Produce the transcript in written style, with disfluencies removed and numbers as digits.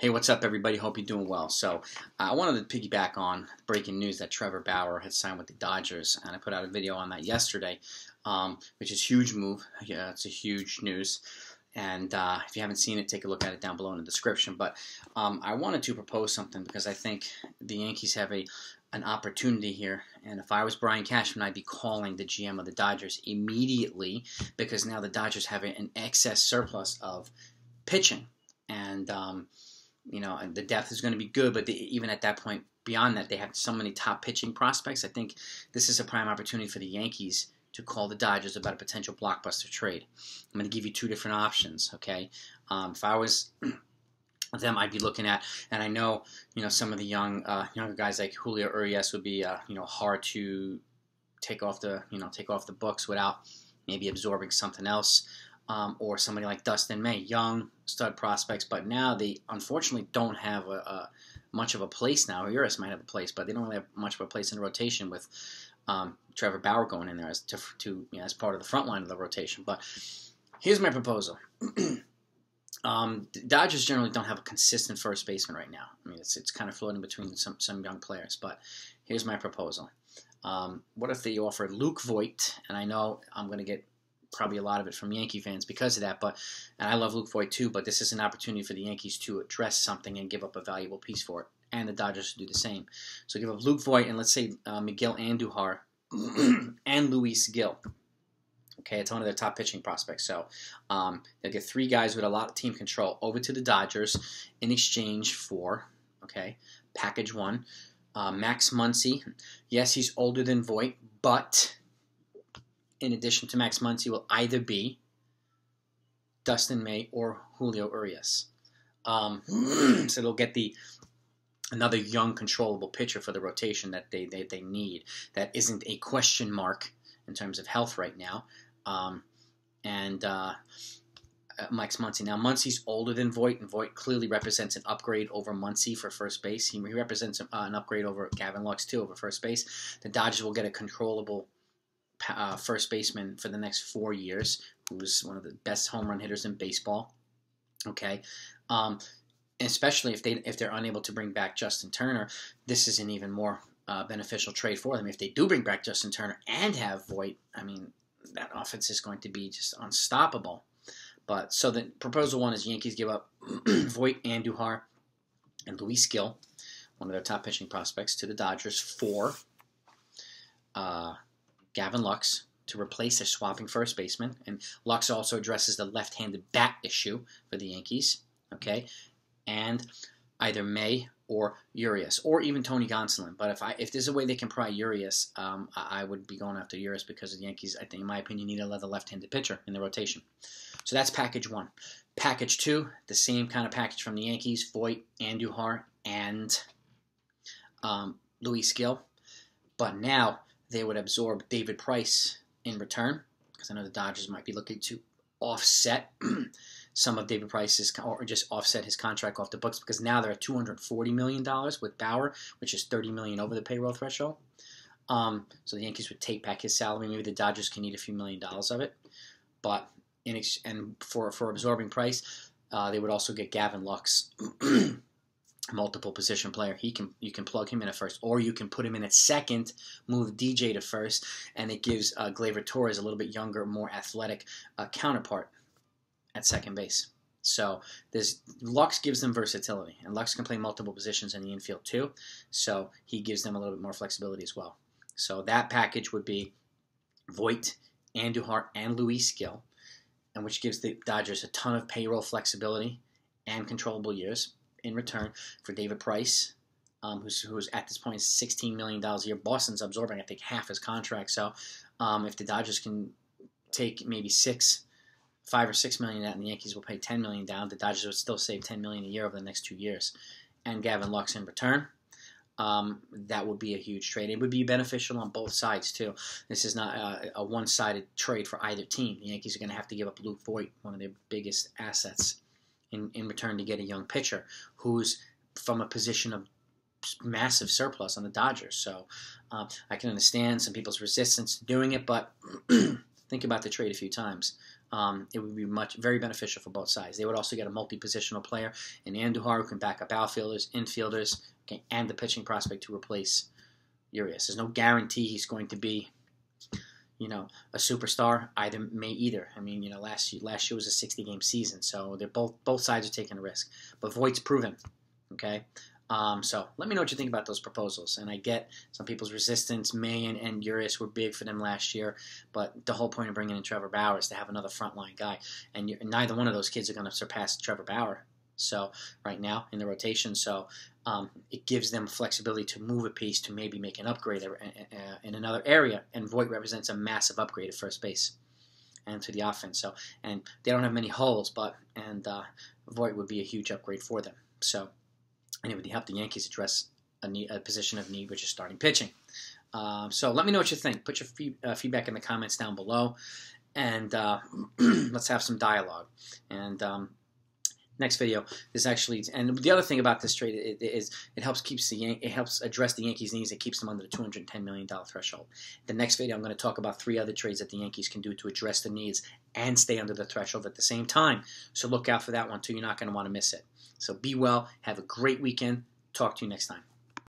Hey, what's up, everybody? Hope you're doing well. So, I wanted to piggyback on breaking news that Trevor Bauer had signed with the Dodgers, and I put out a video on that yesterday, which is a huge move. Yeah, it's a huge news, and if you haven't seen it, take a look at it down below in the description. But I wanted to propose something because I think the Yankees have an opportunity here, and if I was Brian Cashman, I'd be calling the GM of the Dodgers immediately because now the Dodgers have an excess surplus of pitching, and and the depth is going to be good, but even at that point, beyond that, they have so many top pitching prospects. I think this is a prime opportunity for the Yankees to call the Dodgers about a potential blockbuster trade. I'm going to give you two different options, okay? If I was them, I'd be looking at, and I know, some of the younger guys like Julio Urias would be, hard to take off the books without maybe absorbing something else. Or somebody like Dustin May, young stud prospects, but now they unfortunately don't have much of a place now. Urias might have a place, but they don't really have much of a place in the rotation with Trevor Bauer going in there as as part of the front line of the rotation. But here's my proposal. The Dodgers generally don't have a consistent first baseman right now. I mean, it's kind of floating between some young players, but here's my proposal. What if they offered Luke Voit, and I know I'm going to get probably a lot of it from Yankee fans because of that, and I love Luke Voit too, but this is an opportunity for the Yankees to address something and give up a valuable piece for it, and the Dodgers to do the same. So give up Luke Voit and let's say Miguel Andujar and Luis Gil. Okay, it's one of their top pitching prospects. So they'll get three guys with a lot of team control over to the Dodgers in exchange for, package one, Max Muncy. Yes, he's older than Voit, but in addition to Max Muncy, will either be Dustin May or Julio Urias. So they'll get another young, controllable pitcher for the rotation that they need. That isn't a question mark in terms of health right now. Max Muncy. Now, Muncy's older than Voit, and Voit clearly represents an upgrade over Muncy for first base. He represents an upgrade over Gavin Lux, too, over first base. The Dodgers will get a controllable first baseman for the next 4 years, who's one of the best home run hitters in baseball. Okay, especially if they're unable to bring back Justin Turner, this is an even more beneficial trade for them. If they do bring back Justin Turner and have Voit, I mean, that offense is going to be just unstoppable. But so the proposal one is Yankees give up Voit, Andujar, and Luis Gil, one of their top pitching prospects, to the Dodgers for Gavin Lux to replace their swapping first baseman, and Lux also addresses the left-handed bat issue for the Yankees, okay, and either May or Urias, or even Tony Gonsolin. But if there's a way they can pry Urias, I would be going after Urias because the Yankees, I think, in my opinion, need another left-handed pitcher in the rotation. So that's package one. Package two, the same kind of package from the Yankees: Voit, Andujar, and Luis Gil. But now they would absorb David Price in return, because I know the Dodgers might be looking to offset some of David Price's, or just offset his contract off the books, because now they're at $240 million with Bauer, which is $30 million over the payroll threshold. So the Yankees would take back his salary. Maybe the Dodgers can eat a few $1 million of it, but for absorbing Price, they would also get Gavin Lux. Multiple position player. You can plug him in at first, or you can put him in at second, move DJ to first, and it gives Gleyber Torres a little bit younger, more athletic counterpart at second base. So Lux gives them versatility, and Lux can play multiple positions in the infield too, so he gives them a little bit more flexibility as well. So that package would be Voit, Andujar, and Luis Gil, and which gives the Dodgers a ton of payroll flexibility and controllable years in return for David Price, who's at this point is $16 million a year. Boston's absorbing, I think, half his contract. So if the Dodgers can take maybe $5 or $6 million out, and the Yankees will pay $10 million down, the Dodgers would still save $10 million a year over the next 2 years. And Gavin Lux in return, that would be a huge trade. It would be beneficial on both sides too. This is not a one-sided trade for either team. The Yankees are going to have to give up Luke Voit, one of their biggest assets, in return to get a young pitcher who's from a position of massive surplus on the Dodgers. So I can understand some people's resistance to doing it, but think about the trade a few times. it would be very beneficial for both sides. They would also get a multi-positional player in Andujar who can back up outfielders, infielders, okay, and the pitching prospect to replace Urias. There's no guarantee he's going to be, a superstar. Either may either. I mean, last year was a 60-game season, so they're both sides are taking a risk. But Voigt's proven, okay. So let me know what you think about those proposals. And I get some people's resistance. May and Urias were big for them last year, but the whole point of bringing in Trevor Bauer is to have another frontline guy. And neither one of those kids are going to surpass Trevor Bauer. So right now in the rotation, so it gives them flexibility to move a piece to maybe make an upgrade in another area. And Voigt represents a massive upgrade at first base and to the offense. So and they don't have many holes, and Voigt would be a huge upgrade for them. So. And it would help the Yankees address a position of need, which is starting pitching. So let me know what you think. Put your feedback in the comments down below, and let's have some dialogue. And next video is actually, and the other thing about this trade is it helps address the Yankees' needs. It keeps them under the $210 million threshold. The next video, I'm going to talk about 3 other trades that the Yankees can do to address the needs and stay under the threshold at the same time. So look out for that one too. You're not going to want to miss it. So be well. Have a great weekend. Talk to you next time.